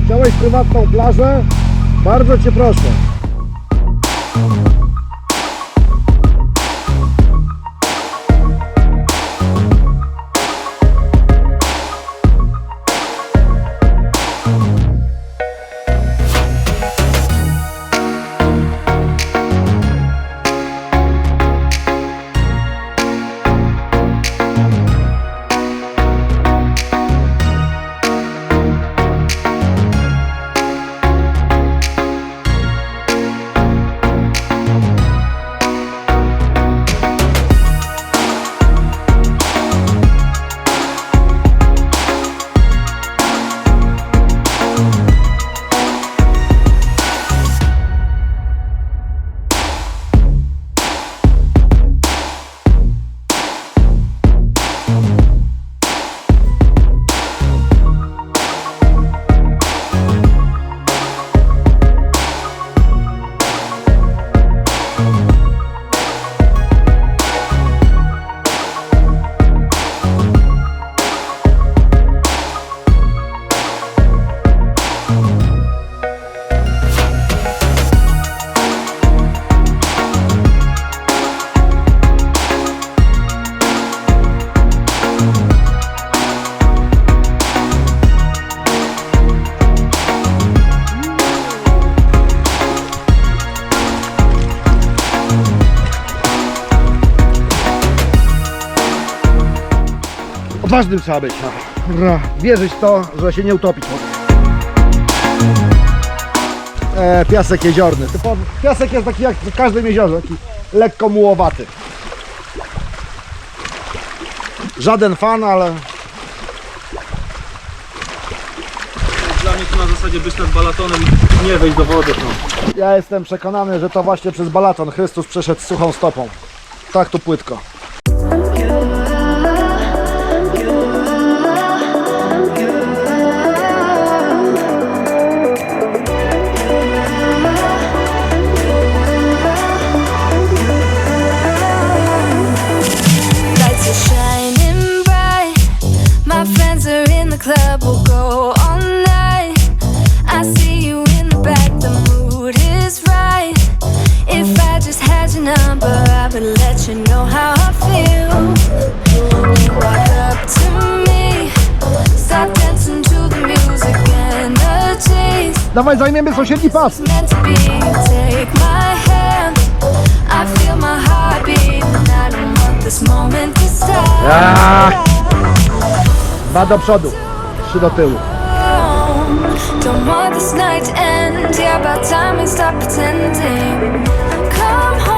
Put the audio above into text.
Chciałeś prywatną plażę? Bardzo Cię proszę. Odważnym trzeba być. Wierzyć w to, że się nie utopić. Piasek jeziorny. Piasek jest taki jak w każdym jeziorze, taki lekko mułowaty. Żaden fan, ale... Dla mnie to na zasadzie być nad Balatonem i nie wejść do wody. No. Ja jestem przekonany, że to właśnie przez Balaton Chrystus przeszedł suchą stopą. Tak tu płytko. Club will go all night. I see you in the back, the mood is right. If I just had your number, I would let you know how I feel. You walk up to me, start dancing to the music and the chase. Dawaj, zajmiemy sąsiedni pas. Meant to be, take my hand. I feel my heartbeat, and I don't want this moment to stop. 2 do przodu. 3 do tyłu. Don't want this night to end. Yeah, about time we stop pretending. Come home.